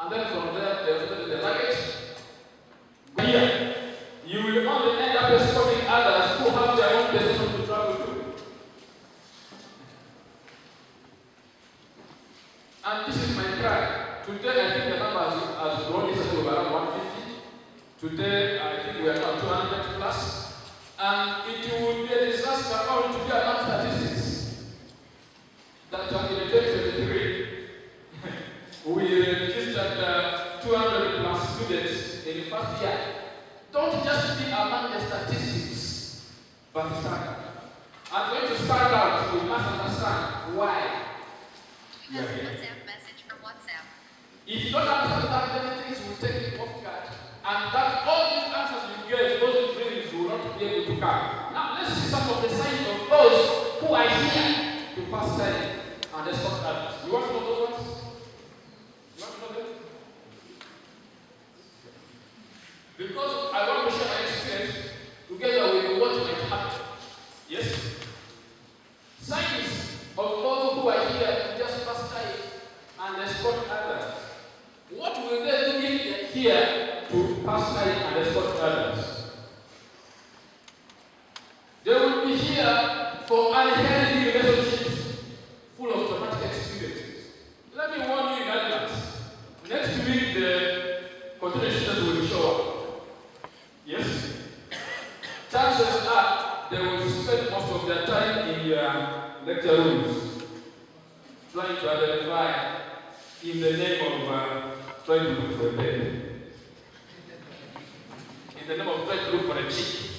And then from there, they will the luggage. Here, you will only end up escorting others who have their own destination to travel to. And this is my cry. Today, I think the number has grown to around 150. Today, I think we are now 200 plus. And it will be a disaster according to the statistics that in 2023, we registered 200 plus students in the first year. Don't just be among the statistics, but stand. I'm going to stand out. We must understand why. WhatsApp message from WhatsApp. If you don't understand that, many things will take you off guard. And that all these answers you get, those dreams will not be able to come. Now let's see some of the signs of those who are here to pass time and escort others. You want to know those ones? You want to know them? Because I want to share my experience together with what might happen. Yes? Signs of those who are here to just pass time and escort others. What will they do if they are here to pass time and escort others? They will be here for unhealthy relationships full of traumatic experiences. Let me warn you in advance. Next week, the continuations will show up. Yes? Chances are they will spend most of their time in your lecture rooms trying to identify in the name of trying to look for a bed. In the name of trying to look for a chick.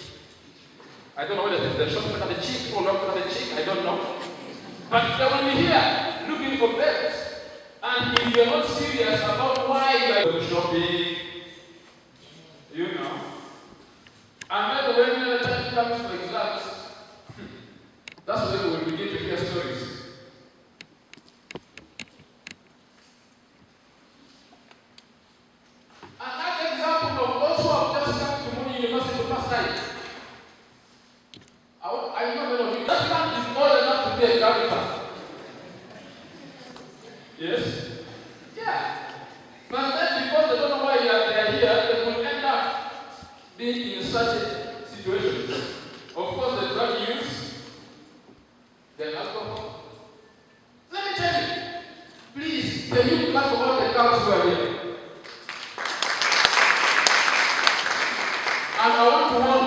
I don't know whether they're shopping for the chick or not for the chick, I don't know. But they will be here looking for beds. And if you're not serious about why you are going shopping, you know. And then when the time comes for exams, that's when we will begin to hear stories. Another example of those who have just come to Muni University to pass time. I know many of you. That man is old enough to be a grandpa. Yes? Yeah. But then because they don't know why they are here, they will end up being in such a situation. Of course, the drug use, the alcohol. Let me tell you, please, can you clap for all the girls who are here? And I want to warn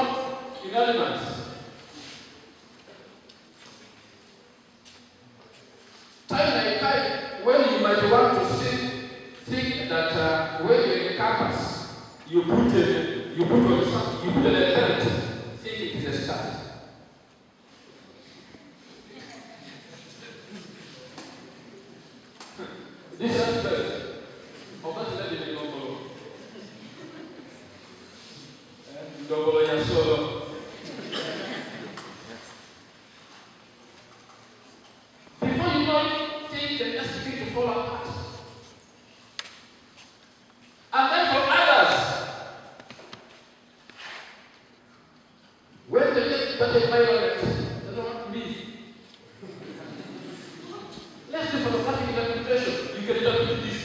in elements. Time like time when you might want to think that when you're in the campus, you put on something, you put an element, think it is a start. This is first. Of course, let me know. Double your solo. Before you know it, things are just beginning to fall apart. And then for others, when they get that environment, they don't want to leave. Let's do for the public interpretation. You can interpret this,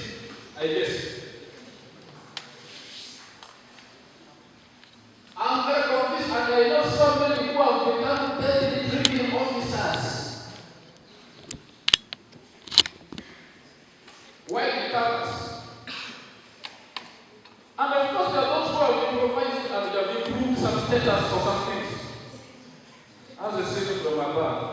I guess. I'm very confused, and I know so many people have become deadly drinking officers. Why the campus? And of course, there are those who have improvised and they have improved some status for some things. As a citizen from above.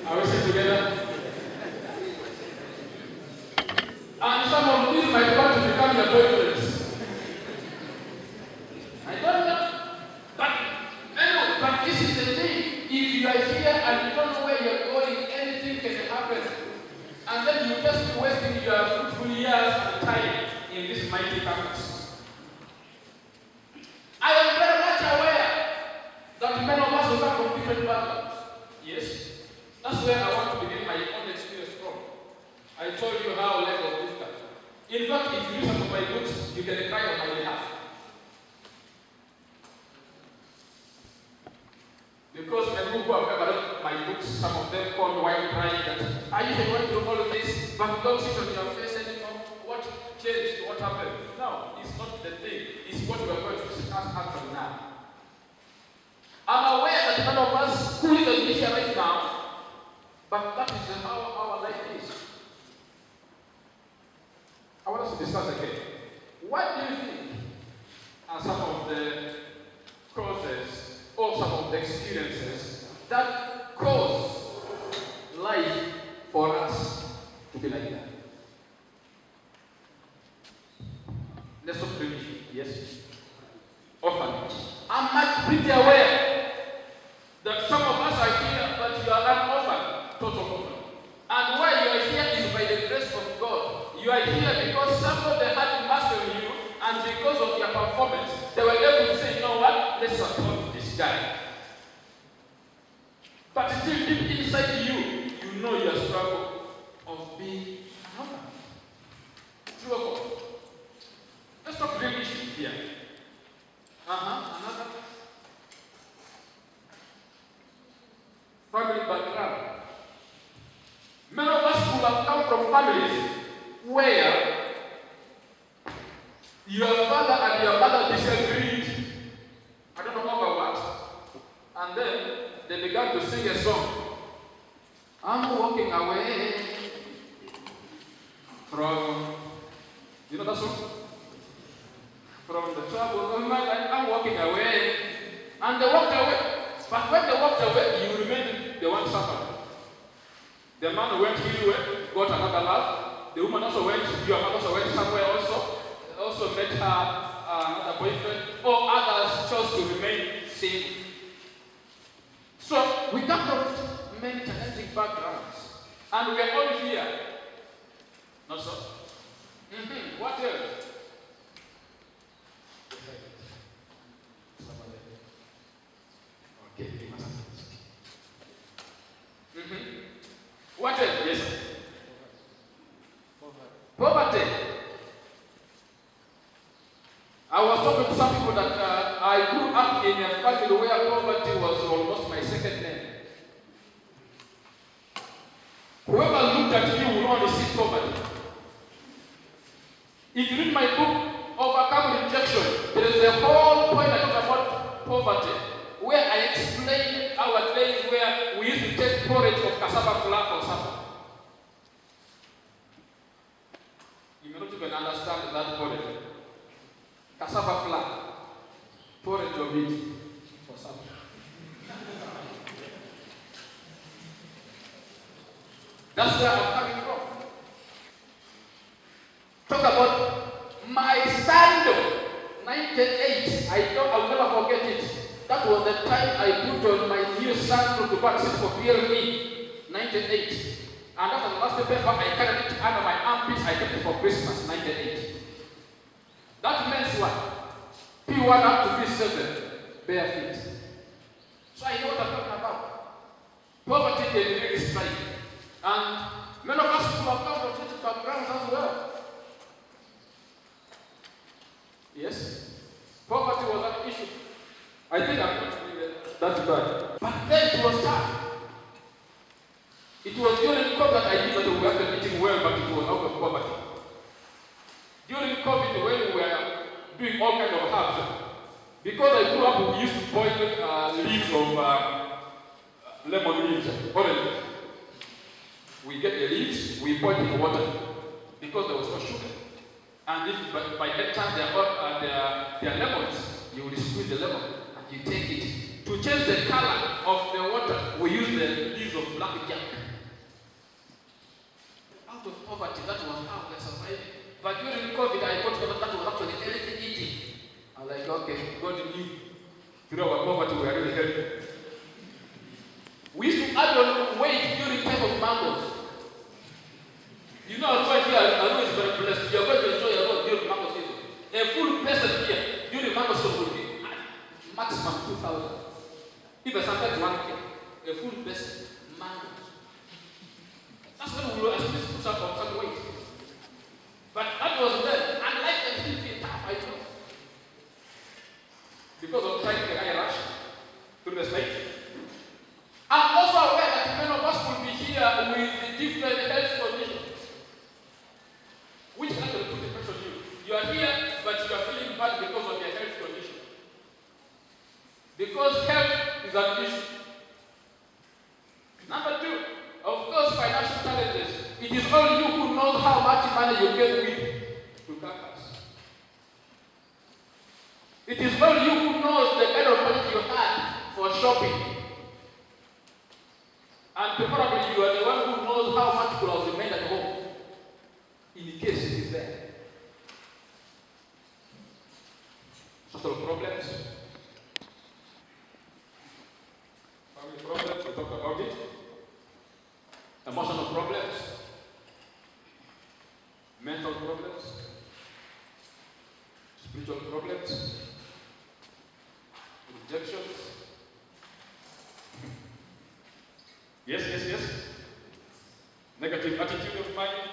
Are we still together? And some of these might want to become your boyfriends. I don't know. But anyway, but this is the thing. If you are here and you don't know where you're going, anything can happen. And then you just be wasting your fruitful years and time in this mighty campus. I am very much aware that many of us will come from different backgrounds. Yes? That's where I want to begin my own experience from. I told you how life was difficult. In fact, if you read some of my books, you can cry on my behalf. Because the people who have ever read my books, some of them call me while crying that I usually went through all of this, but don't sit on your face anymore. What changed? What happened? No, it's not the thing. It's what we are going to discuss actually now. I'm aware that none of us who is the mission right now, but that is how our life is. I want us to discuss again. What do you think are some of the causes or some of the experiences that cause life for us to be like that? Let's talk to me. Yes. Orphanage. I'm much pretty aware that some of us are here, but you are an orphan, total orphan. And why you are here is by the grace of God. You are here because somebody had mercy on you, and because of your performance, they were able to say, you know what, let's support this guy. But still deep inside you, you know your struggle of being an orphan. True or false? Let's talk real issue here. Another family background. Many of us who have come from families where your father and your mother disagreed. I don't know over what. And then they began to sing a song. I'm walking away from, you know that song? From the trouble of my life, I'm walking away. And they walked away. But when they walked away, you remained the one suffering. The man went his way, got another love. The woman also went, your man also went somewhere also met her another boyfriend, or others chose to remain single. So we come from many challenging backgrounds. And we are all here. Not so? What else? Okay. What else? Yes. Poverty. I was talking to some people that I grew up in a family where poverty was almost my second name. Whoever looked at you will only see poverty. If you read my book, Overcome Rejection, there is a whole point I talk about poverty, where I explain our days where we used to take porridge of cassava flour for supper. You may not even understand that porridge. Cassava flour, porridge of it for supper. That's where I'm coming from. Talk about my sandal, 98. I'll never forget it. That was the time I put on my new sandal to practice for PLE, 98. And after the last paper, I carried it under my armpits. I took it for Christmas, 98. That means what? P1 up to P7, bare feet. So I know what I'm talking about. Poverty can really strike. And many of us who have come from such backgrounds as well. Yes? Poverty was an issue. I think I'm not doing that bad. But then it was tough. It was during COVID that I knew that we were eating well, but it was out of poverty. During COVID, when we were doing all kinds of herbs, because I grew up, we used to boil leaves of lemon leaves, orange. We get the leaves, we boil in water, because there was no sugar. And if by that time they are lemons, you will squeeze the lemon and you take it. To change the color of the water, we use the leaves of blackjack. Out of poverty, that was how we survived. But during COVID, I got to that was actually anything eating. I'm like, okay, God knew through our poverty we are really healthy. We used to add on weight during time of mangoes. You know, I know it's very blessed. You are going to enjoy your Lord during mango season. A full person here during mango season will be maximum 2,000. Even sometimes 1K. A full person, mangoes. is only you who knows how much money you get with to campus. It is only you who knows the kind of money you had for shopping. And preferably you are the one who knows how much could have remained at home, in case it is there. Social problems. Family problems, we talked about it. Emotional problems. Mental problems. Spiritual problems. Rejections. Yes. Negative attitude of mind.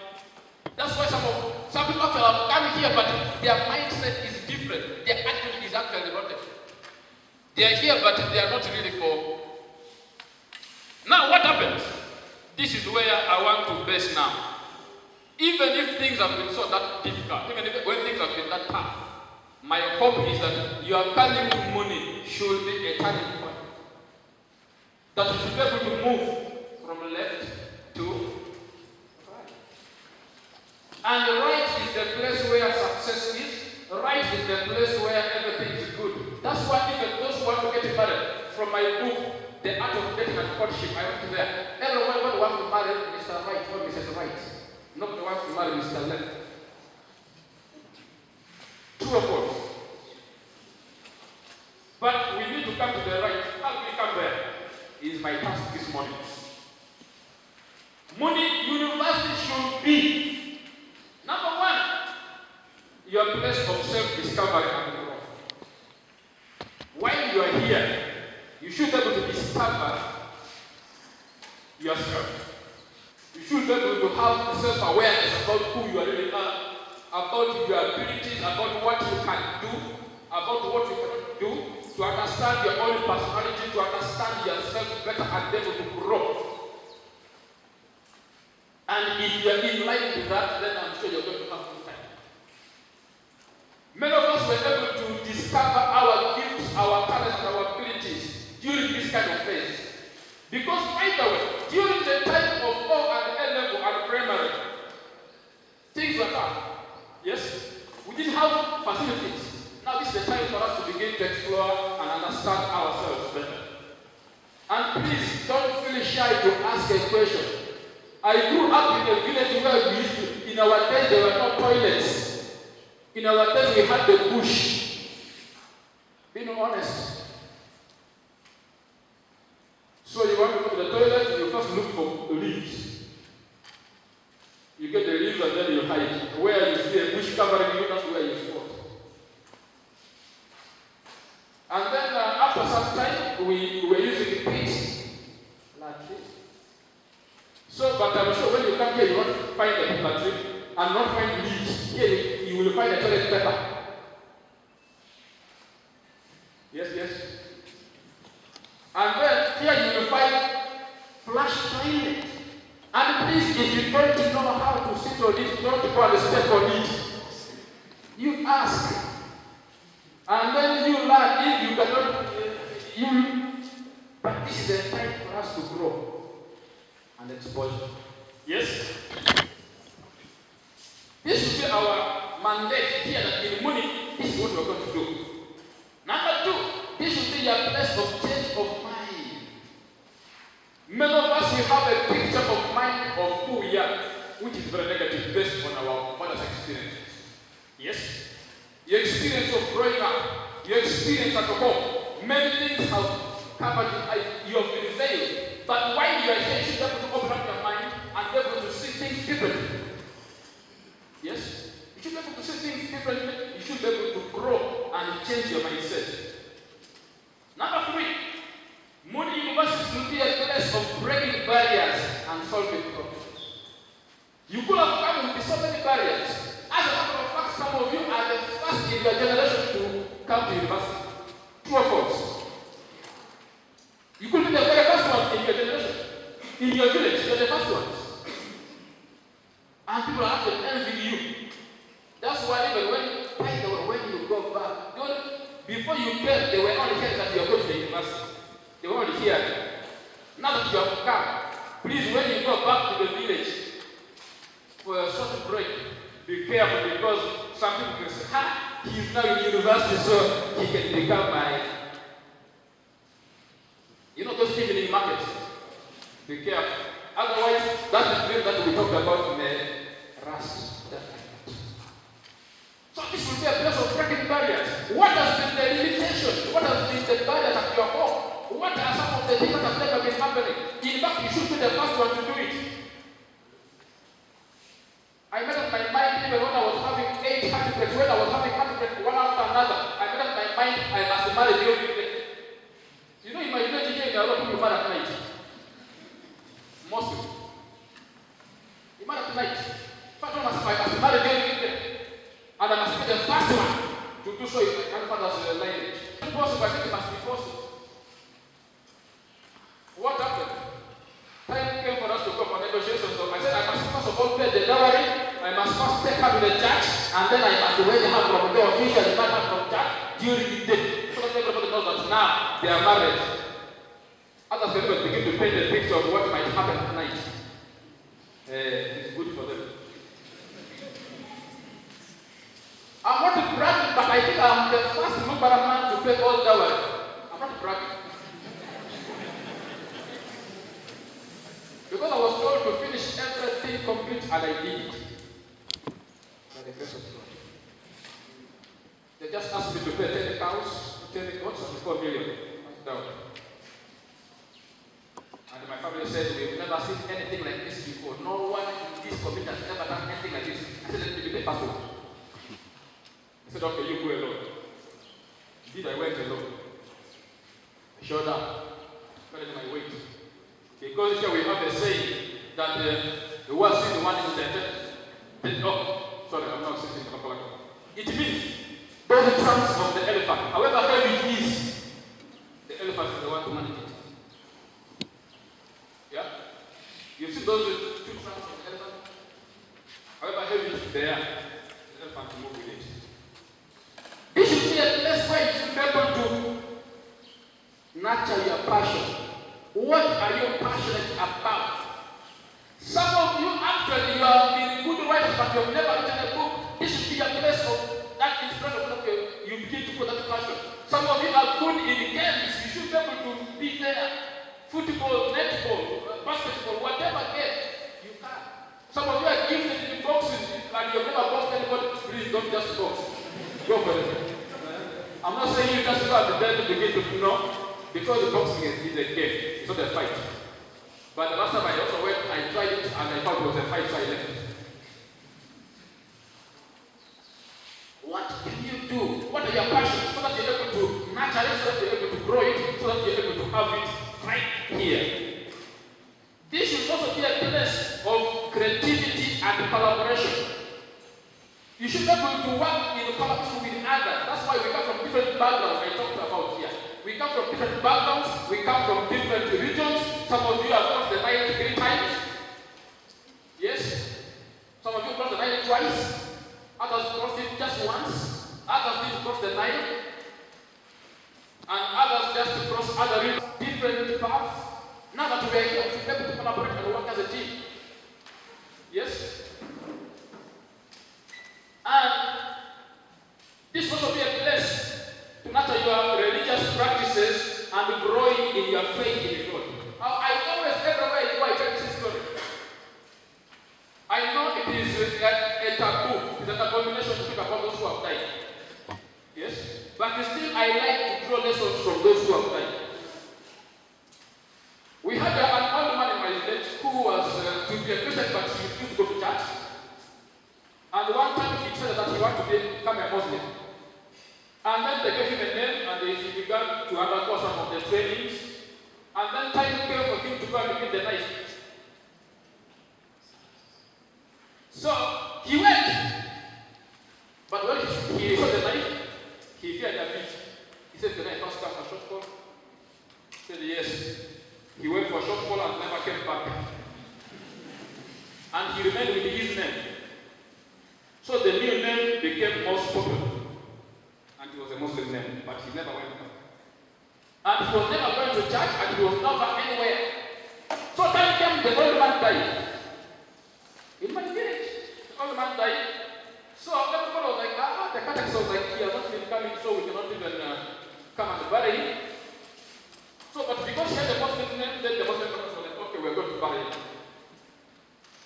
That's why some people actually have come here, but their mindset is different. Their attitude is actually rotten. They are here, but they are not really for. Now, what happens? This is where I want to base now. Even if things have been so that difficult, even if when things have been that tough, my hope is that your coming to Muni should be a turning point. That you should be able to move from left to right. And right is the place where success is. Right is the place where everything is good. That's why even those who want to get married, from my book, The Art of Dating and Courtship, I went there. Everyone wants to marry Mr. Right or Mrs. Right. Not the ones to marry Mr. Left. True or false? But we need to come to the right. How do we come there? Is my task this morning. Muni University should be, number one, your place of self-discovery and growth. While you are here, you should be able to discover yourself. You should be able to have self-awareness about who you really are, about your abilities, about what you can do, about what you cannot do, to understand your own personality, to understand yourself better and be able to grow. And if you are in line with that, then I'm sure you're going to have good time. Many of us were able to discover our gifts, our talents, and our abilities during this kind of phase. Because, by the way, during the time of O and A level and primary, things were tough. Yes? We didn't have facilities. Now this is the time for us to begin to explore and understand ourselves better. And please don't feel shy to ask a question. I grew up in a village where we used to, in our days there were no toilets. In our days we had the bush. Being honest. So you want to go to the toilet, you first look for leaves. You get the leaves and then you hide. Where you see a bush covering you, that's where you spot. And then after some time, we were using pits like this. So, but I'm sure when you come here, you won't find a plant and not find leaves. Here, you will find a toilet paper. Yes. And then here you will find flush toilet. And please, if you don't know how to sit on it, don't go and step on it. You ask. And then you learn. If you cannot, but this is the time for us to grow and exposure. Yes? This should be our mandate here in Muni. This is what we're going to do. Number two, this should be your place of change of mind. Many of us, we have a picture of mind of who we are, which is very negative based on our mother's experiences. Yes? Your experience of growing up, your experience at home, many things have covered you have been veiled. But while you are here, you should be able to open up your mind and be able to see things differently. Yes? You should be able to see things differently. You should be able to grow and change your mindset. Number three, Muni University should be a place of breaking barriers and solving problems. You could have come with so many barriers. As a matter of fact, some of you are the first in your generation to come to university. True or false? You could be the very first one in your generation. In your village, you're the first ones. And people have to envy you. That's why even when you go back, before you came, they were already hearing that you are going to the university. They were already here. Now that you have come, please, when you go back to the village, for a short break. Be careful because some people can say, he's now in university, so he can become my, those evening markets. Be careful. Otherwise, that is the dream that we talked about in the rust. So this will be a place of breaking barriers. What has been the limitation? What has been the barriers at your home? What are some of the things that have never been happening? In fact, you should be the first one to do it. I made up my mind even when I was having 8 heartbreaks, when I was having heartbreaks one after another. I made up my mind I must marry the only day. In my village here, there are a lot of people marry at night. Mostly. You marry at night. First one I must marry the only day. And I must be the first one to do so in my grandfather's lineage. It's possible, I think it must be possible. What happened? Time came for us to go for negotiations. So I said, I must first of all pay the dowry. I must first take her to the church, and then I must raise her from the official, the man from church during the day. So that everybody knows that now they are married. Others can even begin to paint a picture of what might happen tonight. It's good for them. I'm not bragging, but I think I'm the first Lubara man to pay all dowry. I'm not bragging. Because I was told to finish everything complete, and I did it. By the grace of God. They just asked me to pay 10 cows, 10 goats, and 4 million. Down. And my family said, we've never seen anything like this before. No one in this community has ever done anything like this. I said, let me be the first one. I said, okay, you go alone. Indeed, I went alone. I showed up, carried my weight. Because here we have a saying that the word is the one intended. Sorry, I'm not saying it. It means those trunks of the elephant. However heavy it is, the elephant is the one to manage it. Yeah? You've seen those 2 trunks of the elephant? However heavy it is there, the elephant will move with it. This should be a place where you should be able to nurture your passion. What are you passionate about? Some of you actually you have been good writers, but you have never written a book. This should be a place of that inspiration that you begin to put that passion. Some of you are good in games. You should be able to be there. Football, netball, basketball, whatever game you can. Some of you are gifted in boxing and you've never boxed anybody. Please don't just box. Go for it. I'm not saying you just go at the bed to begin to know. Because the boxing is a game, it's not a fight. But the last time I also went, I tried it and I thought it was a fight, so I left it. What can you do? What are your passions so that you're able to nurture it, so that you're able to grow it, so that you're able to have it right here? This should also be a place of creativity and collaboration. You should be able to work in collaboration with others. That's why we come from different backgrounds I talked about here. We come from different backgrounds, we come from different regions. Some of you have crossed the Nile 3 times. Yes? Some of you crossed the Nile twice. Others crossed it just once. Others did cross the Nile. And others just crossed other rivers. Different paths. Now that we are here, we should be able to collaborate and work as a team. Yes? And this will also be a place to nurture your religious practices and growing in your faith in God. I always, everywhere you go, I tell this story. I know it is a taboo, it's an abomination to speak about those who have died. Yes? But still, I like to draw lessons from those who have died. We had an old man in my village who was to be a Christian, but he refused to go to church. And one time he said that he wanted to become a Muslim. And then they gave him a name and he began to undergo some of the trainings. And then time came for him to go and meet the knife. So he went. But when he saw the knife, he feared a bit. He said, "Can I first come for short call?" He said, "Yes." He went for short call and never came back. And he remained with his name. So the new name became most popular. And it was a Muslim name, but he never went back. And he was never going to church, and he was never anywhere. So time came, the old man died. In my village. the man died. So everybody was like, the catechist was like, he has not been coming, so we cannot even come and bury him. So, but because he had the Muslim name, then the Muslim brothers were like, okay, we're going to bury him.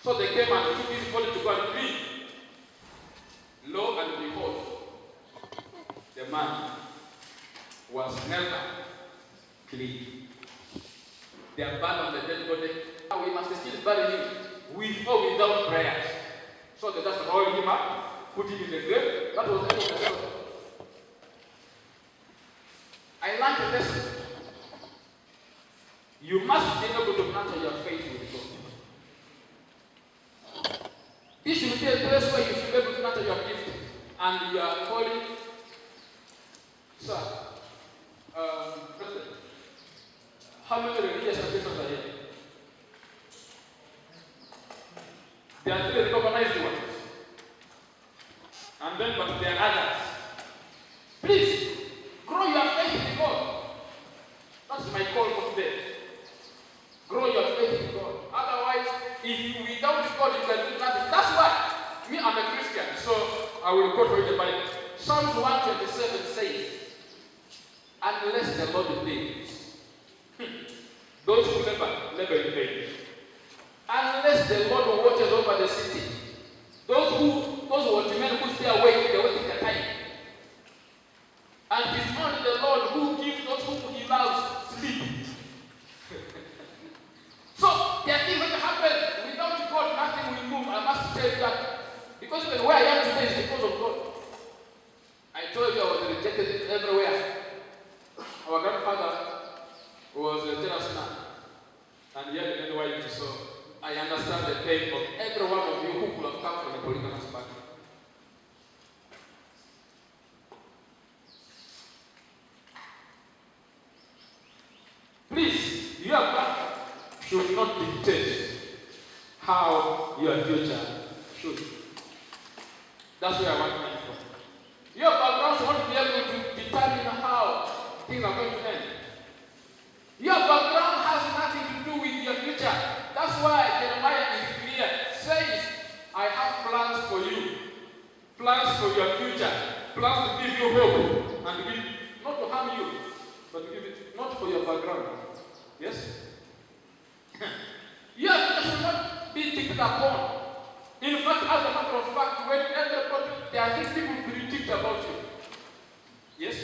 So they came and took his body to go and clean. Lo and behold, the man was never clean. They abandoned the dead body. Now we must still bury him with or without prayers. So they just rolled him up, put him in the grave. That was the end of the story. I learned a lesson. You must be able to nurture your faith with God. This should be a place where you should be able to nurture your gift and you are calling. Sir, President, how many religious organizations are here? There are three recognized ones. And then, but there are others. Please, grow your faith in God. That's my call for today. Grow your faith in God. Otherwise, if you without God, you can do nothing. That's why, me, I'm a Christian, so I will quote for you the Bible. Psalms 127 says, unless the Lord lives, those who labor in vain. Unless the Lord watches over the city, those watchmen who stay awake, they wait their time. And it is only the Lord who gives those whom He loves sleep. So there are things that happen without God, nothing will move. I must tell you that, because even where I am today is because of God. I told you I was rejected everywhere. Our grandfather was a jealous man, and he had an NYU, so I understand the pain of every one of you who could have come from a polygamous background. Please, your background should not dictate how your future should. That's where I want to come from. Your background should not be able to determine how things are going to end. Your background has nothing to do with your future. That's why Jeremiah is clear. Says, I have plans for you. Plans for your future. Plans to give you hope. And to give, not to harm you, but to give it, not for your background. Yes? Your future should not be dictated upon. In fact, as a matter of fact, when everybody, there are things people predict about you. Yes?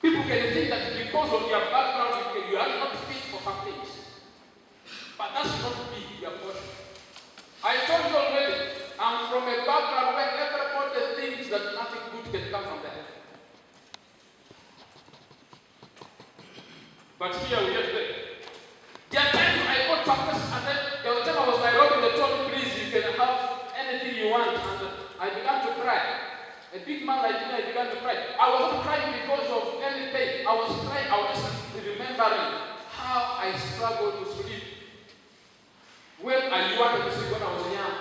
People can think that because of your background, you are not fit for some things. But that should not be your portion. I told you already, I'm from a background where everybody thinks that nothing good can come from there. But here we are today. There are times I got purpose, and then there was a time I was Nairobi, they told me, please, you can have anything you want. And I began to cry. A big man like me, I began to cry. I was not crying because of any pain. I was crying, I was just remembering how I struggled to sleep. When I wanted to sleep when I was young,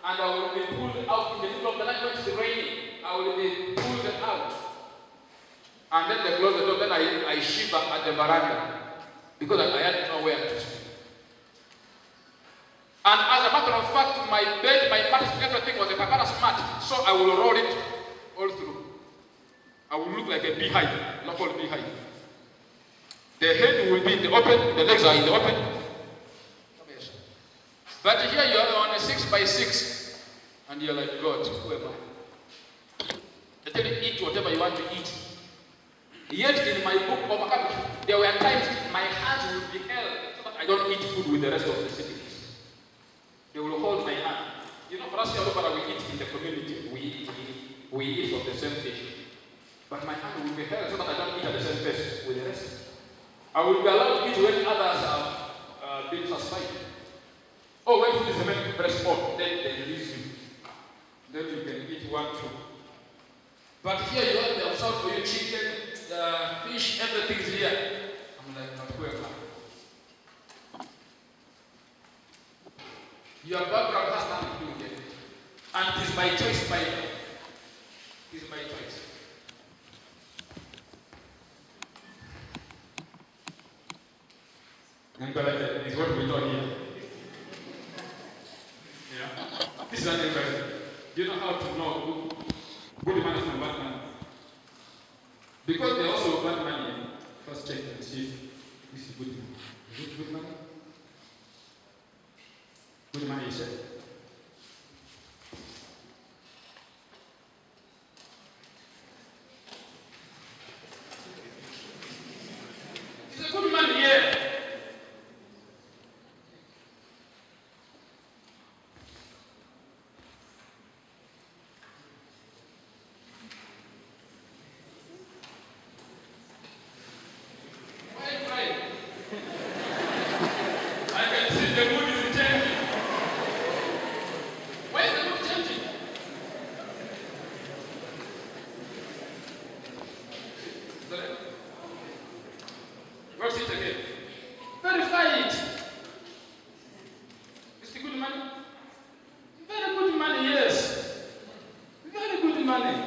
and I would be pulled out in the middle of the night when it's raining, I would be pulled out. And then they closed the door, then I shiver at the veranda because I had nowhere to sleep. And as a matter of fact, my bed, my mattress, everything was a papyrus mat, so I will roll it all through. I will look like a beehive, local beehive. The head will be in the open, the legs are in the open. But here you are on a 6x6, and you're like, God, who am I? I tell you, eat whatever you want to eat. Yet in my book of Maccabees, there were times my hands would be held so that I don't eat food with the rest of the siblings. They will hold my hand. You know, for us here, we eat in the community. We eat from the same dish. But my hand will be held so that I don't eat at the same place with the rest. I will be allowed to eat when others have been satisfied. Oh, when food is the main breast on, then they release you. Then you can eat one, two. But here you have the outside for you chicken, fish, everything's here. I'm like, but who am I? Your background has nothing to do with it. And it is my choice, my life. It is my choice. And but is what we know here. Yeah. This is an environment. Do you know how to know good money from bad money? Because they also bad money. First check and see if this is good money. Is it good money? Good money, you said. It's a good money, yeah. What's it again? Verify it. Is it good money? Very good money, yes. Very good money.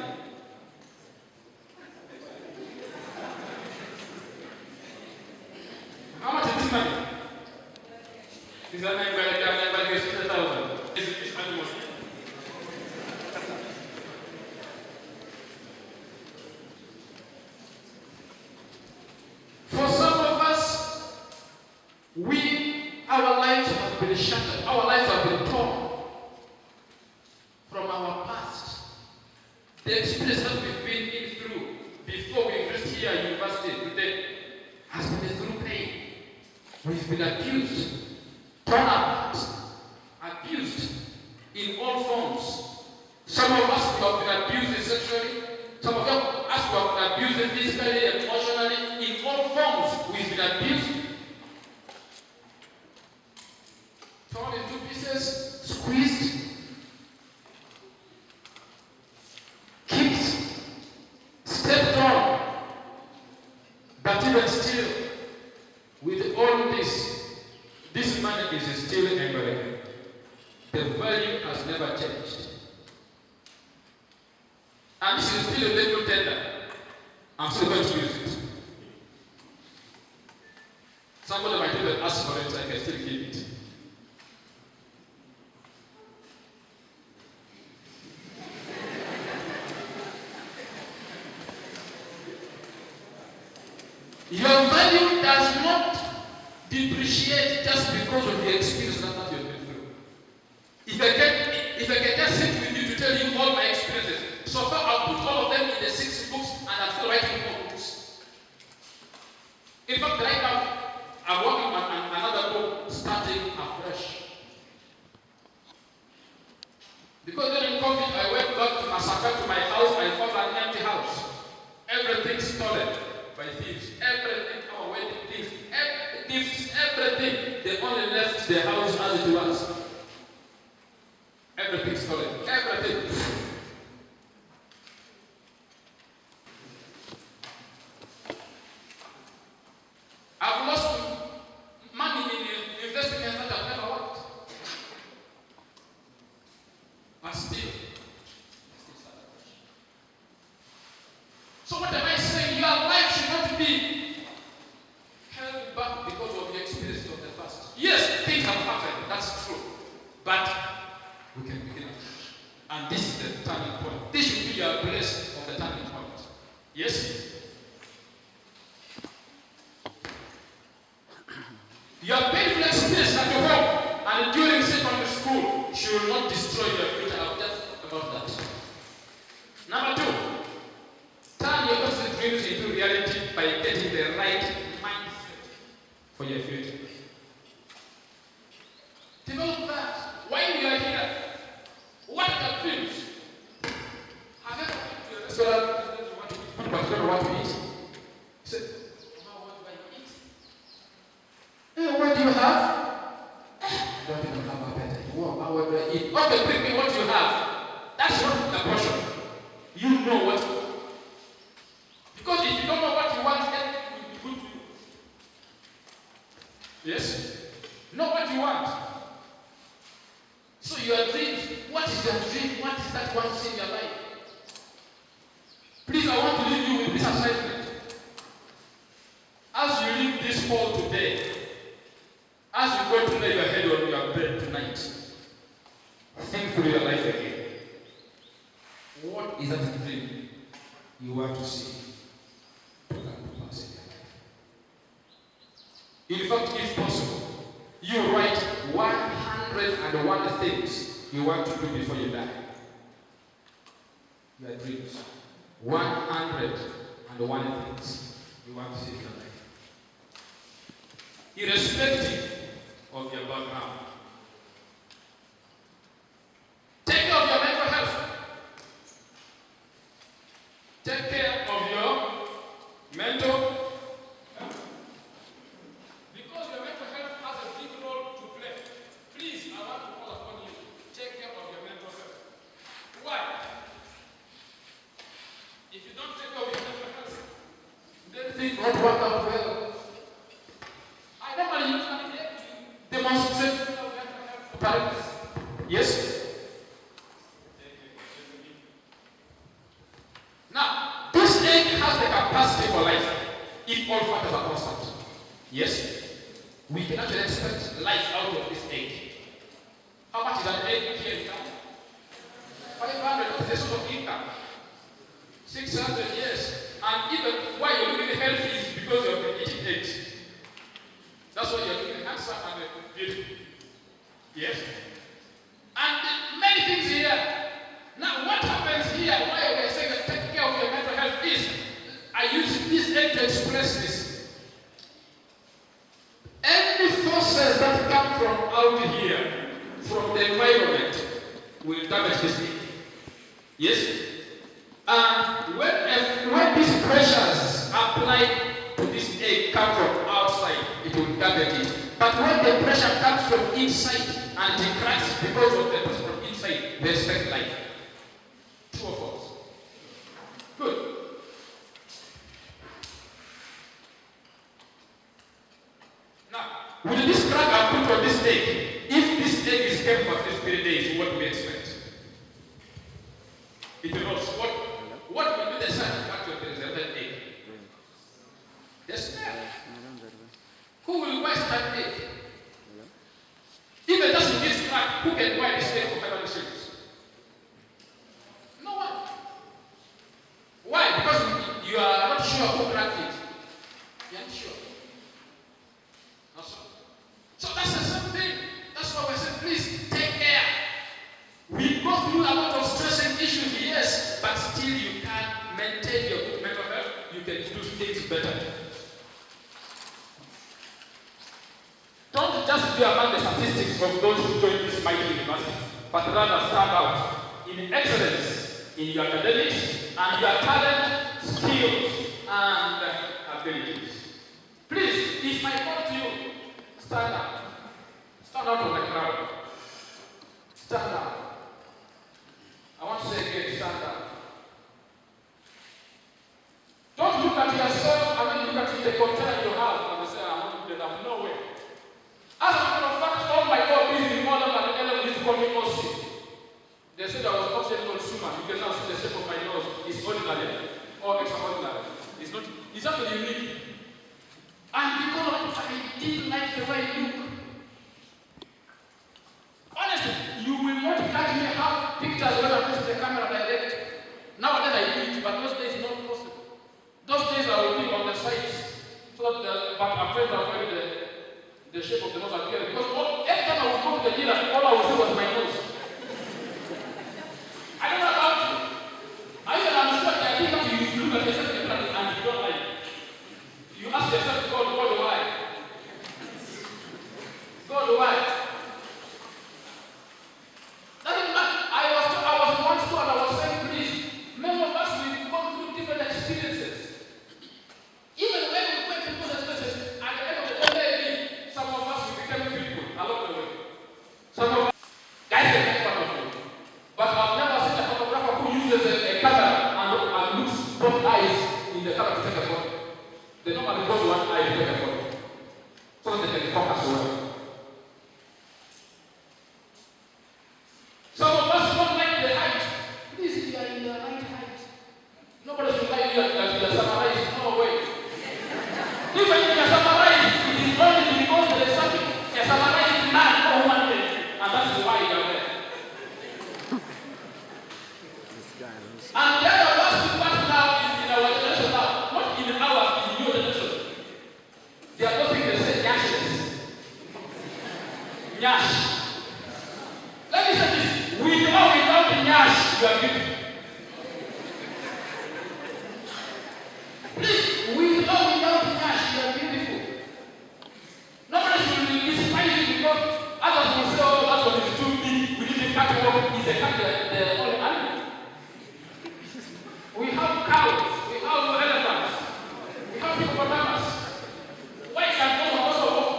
How much is this money? Is that $9,000? Is it animal? Our lives have been shattered. Our lives have been torn from our past. The experience that we've been in through before we reached here at university today has been through pain. We've been abused, torn apart, abused in all forms. Some of us we have been abused sexually. Some of us we have been abused physically, emotionally. In all forms, we've been abused. Torn in 2 pieces, squeezed, kicked, stepped on. But even still, with all this money is still embarrassing. The value has never changed. And this is still a little tender. I'm still going to use it. Somebody might even ask for it, I can still give it. Your value does not depreciate just because of the experience that you have been through. If I can just sit with you to tell you all my experiences, so far I've put all of them in the 6 books and I'm still writing more books. In fact, right now, I'm working on another book, starting afresh. Because during COVID, I went back to Masaka to my house, I found an empty house. Everything stolen by thieves. Everything, our wedding things, everything. They only left the house as it was. Everything stolen. Everything. I've lost money in investments that I've never worked. But still. So what am I saying? Your life should not be held back because of the experience of the past. Yes, things have happened. That's true. But we can begin afresh. And this is the turning point. This should be your place of the turning point. Yes? Your painful experience at your home and during secondary school should not destroy your future. I've just talked about that. Number 2, turn your personal dreams into reality by getting the right mindset for your future. Develop that. While you are here, what are your dreams? Have you ever been to a restaurant and you want to eat food but you don't know what to eat? You say, Mama, what do I eat? What do you have? I don't even have a better. What do I eat? Okay, bring me what you have. That's not the question. You know what you want. Because if you don't know what you want, everything will be good to you. Yes? Know what you want. So your dreams, what is your dream? What is that one thing in your life? Please, I want to leave you with this assignment. As you leave this hall today, as you go to lay your head on your bed tonight, think through your life again. What is that dream you want to see to come to pass in your life? In fact, if possible, you write 101 things you want to do before you die. Your dreams. 101 things you want to see in your life. Irrespective of your background. Take care of your mental health. Take care of your mental health. Because your mental health has a big role to play. Please, I want to call upon you. Take care of your mental health. Why? If you don't take care of your mental health, then things won't work out well. I normally usually demonstrate mental health parents. Yes? Now, this egg has the capacity for life if all factors are constant. Yes? We can actually expect life out of this egg. How much is an egg here in town? 500. What is the sort of income? 600 years. And even why you're looking healthy is because you've been eating eggs. That's why you're looking handsome and beautiful. Yes? And many things here. Now, what happens here, why we're saying that take care of your mental health is, I use this egg to express this. Any forces that come from out here, from the environment, will damage this egg. Yes? And when these pressures applied to this egg come from outside, it will damage it. But when the pressure comes from inside and it cracks because of the pressure from inside, they expect life. True or false? Good. Now, with this crack I put on this egg, if this egg is kept for 3 days, what do we expect? It will not. What will be the sign of the preserved egg? The smell. Who will waste that egg? If it doesn't get cracked, who can buy this egg for 500 shillings? No one. Why? Because you are not sure who cracked it. You aren't sure. Not so. So that's the same thing. That's why we said, please take care. We go through a lot of stressing issues, yes, but still you can maintain your good mental health. You can do things better. Don't just be among the statistics of those who join this mighty university, but rather stand out in excellence in your academics and your talent, skills, and abilities. Please, if I call to you, stand up. Stand out of the crowd. Stand up. I want to say again, stand up. Don't look at yourself and then look at the container you have and say, I want to do that. No way. As a matter of fact, all my God is more than an element is called me. They said I was not a consumer. You can now see the shape of my nose. It's ordinary or extraordinary. It's not. It's actually unique. And because I didn't like the way you look. Honestly, you will not catch me have pictures when I face the camera direct. Nowadays I do it, but those days not possible. Those days I will be on the sides so that but I'm trying to avoid the shape of the nose appearing. Because every time I would go to the mirror, all I would see was my nose. I don't know about you. I'm sure that I think that you look at yourself in the mirror and you don't like it. You ask yourself, God, why? God, why? Doesn't matter. I was once told, and I was saying, please, many of us we've gone through different experiences. Even when we went through those experiences, at the end of the day, some of us we became people along the way. Some of us guys can make fun of you. But I've never seen a photographer who uses a camera and looks both eyes in the camera to take a photo. They normally close one eye to take a photo. So that they can focus well. Nyash. Let me say this. With or without the nyash, you are beautiful. Please, with or without the nyash, you are beautiful. Nobody should despise you because others will say, oh, that one is too big. We need a catwalk. He's a cat, the only animal. We have cows. We have elephants. We have hippopotamus. Why can no one also walk?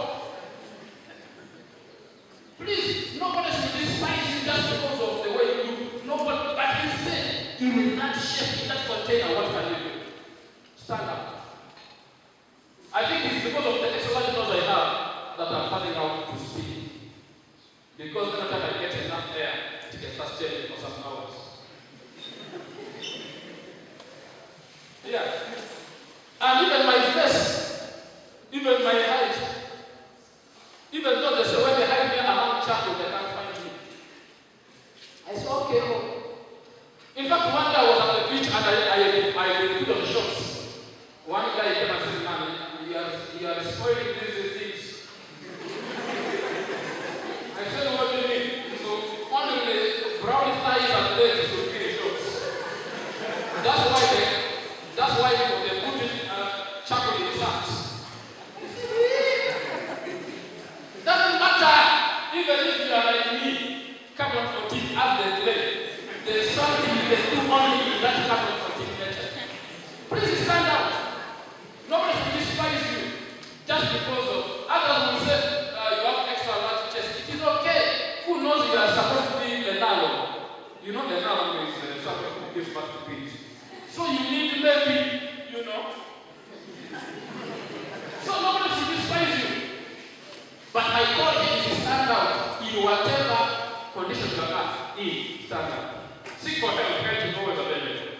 Please, nobody should despise you just because of the way you look. Nobody, but instead, in that shape, in that container, what can you do? Stand up. I think it's because of the exercise I have that I'm finding out to speak. Because every time I get enough air, it can sustain me for some hours. Yeah. And even my face, even my height, even though they say when they hide me among chapel, they can't find me. I said, okay. Oh. In fact, one day I was at the beach and I put on shorts. One guy came and said, man, you are spoiling these things. I said, what do you mean? So only the brown thighs and legs should be in shorts. That's why they put in chocolate in his hands. Doesn't matter. Even if you are like me, carbon 14 as they play. There's something you can do only in that carbon 14 nature. Please stand out. Nobody will despise you just because of others will say you have extra large chest. It is okay. Who knows you are supposed to be the nalo? You know the nalo is something who gives back to peace. So you need maybe, you know. So nobody should despise you. But my call is to stand out in whatever condition you are in. Stand out. Seek for help, try to know what's available.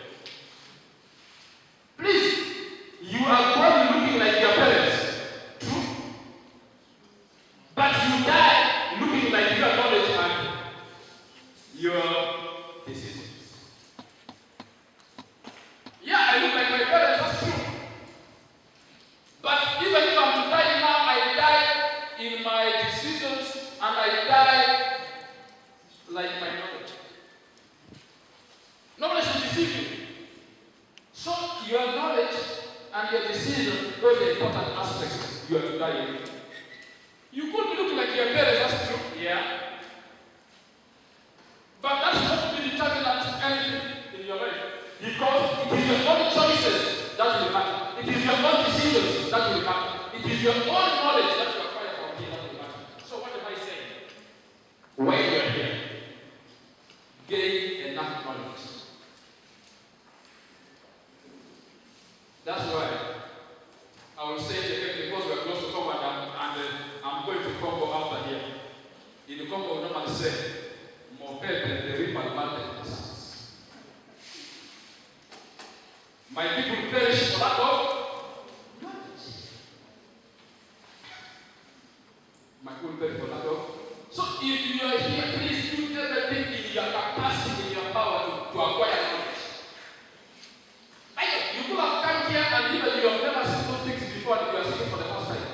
Please, you are born looking like your parents. True. But you die looking like your knowledge and your decisions. Yeah, I look like my parents, that's true. But even if I'm to die now, I die in my decisions and I die like my knowledge. Nobody should deceive you. So your knowledge and your decision, those are important aspects you have to die with. You could look like your parents, that's true, yeah. But that's not to be determinant anything in your life. Because it is your own choices that will matter. It is your own decisions that will matter. It is your own knowledge that you acquire from here that will matter. So what am I saying? When you are here, gain enough knowledge. That's why I will say it again because we are close to Congo and I'm going to Congo after here. In the Congo, we normally say, more better the river than the sons. My people perish for lack of knowledge. My people perish for lack of. So if you are here, please do everything in your capacity, in your power to acquire knowledge. You could have come here and even you have never seen those things before and you are seeing for the first time.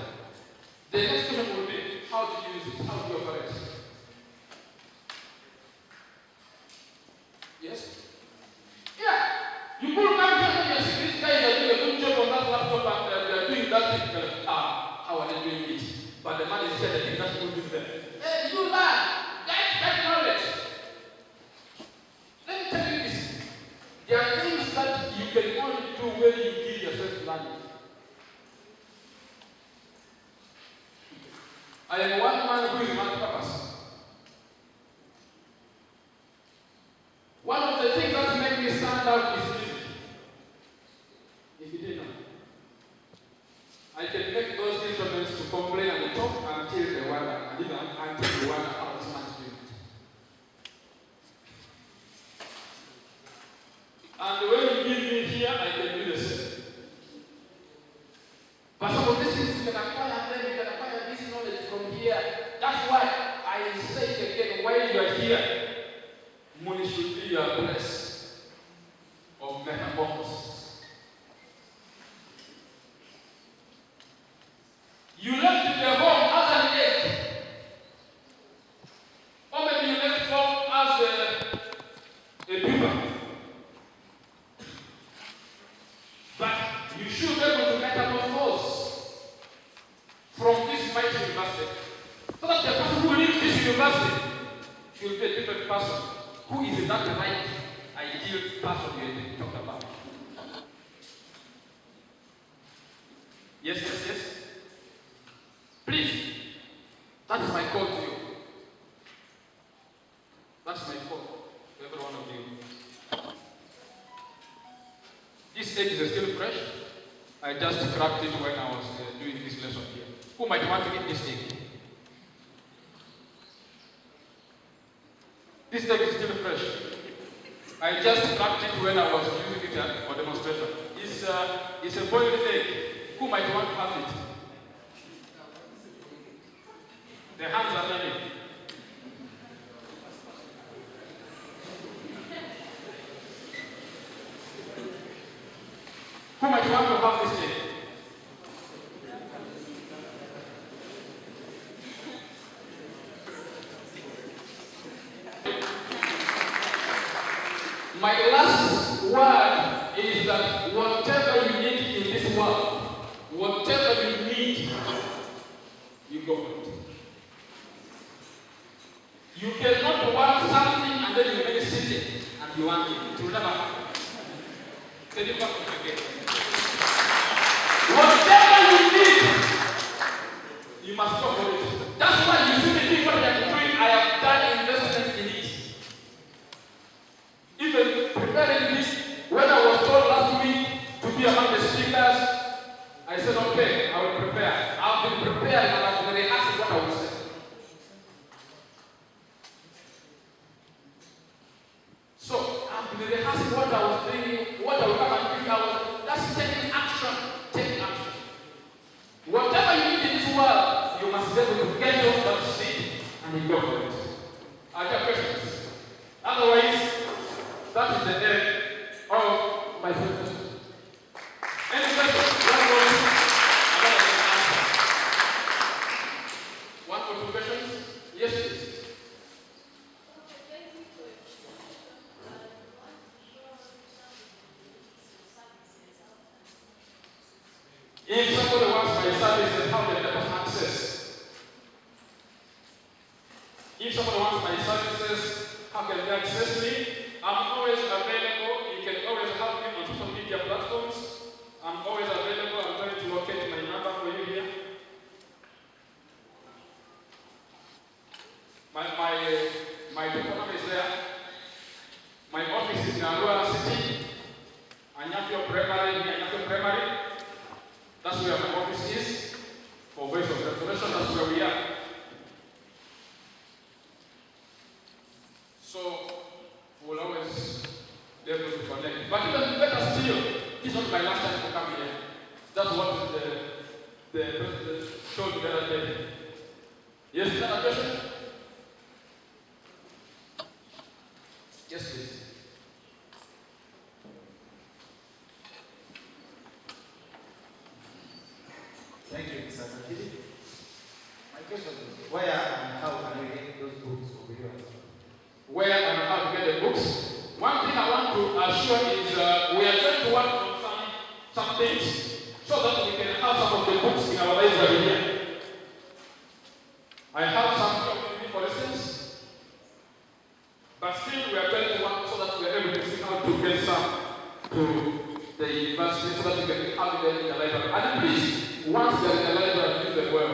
The next question will be, how do you use it? How do you operate? Yes? Yeah. You could come here and you see these guys are doing a good job on that laptop and they are doing that thing. How are they doing it? But the man is here, the thing that's going to do there. Hey, you learn. Get knowledge. Let me tell you this. There are things that you can only do when you give yourself learning. I am one man who is multi-purpose. One of the things that make me stand out is music. If you didn't know, I can make those instruments to complain and talk until they wonder, and even until they wonder how this man is doing it. And when you give me here, I can do the same. But some of these things you can acquire, and then you can acquire this knowledge from here. That's why I say it again, while you are here, Muni should be your place of metamorphosis. You left your home as an egg. university should be a different person. Who is that right ideal person you talk about? Yes. Please. That is my call to you. That's my call to every one of you. This egg is still fresh. I just cracked it when I was doing this lesson here. Who might want to eat this egg? This egg is still fresh. I just cracked it when I was using it for demonstration. It's a boiled egg. Who might want to have it? The hands are many. Who might want to have this egg? My last word is that whatever you need in this world, whatever you need, you go for it. You cannot want something and then you make it sitting and you want it. It will never happen. Tell you what again. Whatever you need, you must go for it. That's why you see the thing what I am doing. I have done investment in it. Even preparing this, when I was told last week to be among the speakers, I said, okay, I will prepare. I've been preparing and I've been rehearsing what I will say. So, I've been rehearsing what I was doing, what I will come and do. That's taking action. Take action. Whatever you need in this world, you must be able to get off that seat and you go for it. I have questions. Otherwise, that is the end of my presentation. Any questions? One or two questions? Yes, please. If somebody wants my services, how can they have access? If somebody wants my services, how can they access me? I'm always available. You can always help me on social media platforms. I'm always available. I'm going to locate my number for you here. My telephone is there. My office is in Arua City. Anyafio Primary. That's where my office is. For Voice of Restoration, that's where we are. So, we'll always be able to connect. But even better still, this is not my last time to come here. That's what the president told me the other day. Yes, another question? Yes, please. Thank you, Mr. Nakiri. My question is, where and how can we get those books over here? Where and how to get the books? One thing I want to assure is we are going to work on some things so that we can have some of the books in our library here. I have some here with me, for instance, but still we are going to work so that we are able to see how to get some to the university so that we can have them in the library. And please, once they're in the library, use them well.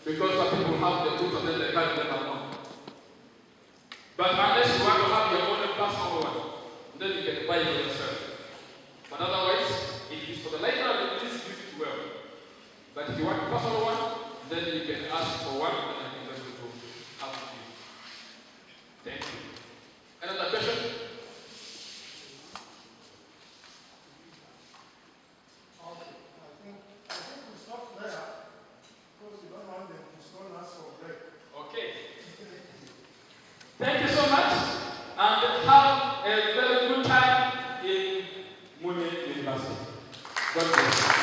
Because some people have the books and then they can't get them along. But unless you want to have your own personal one, then you can buy it for yourself. But otherwise, if it's for the library, please use it well. But if you want a personal one, then you can ask for one and I can just go to help you. Thank you. Another question? Thank you so much, and have a very good time in Muni University. God bless.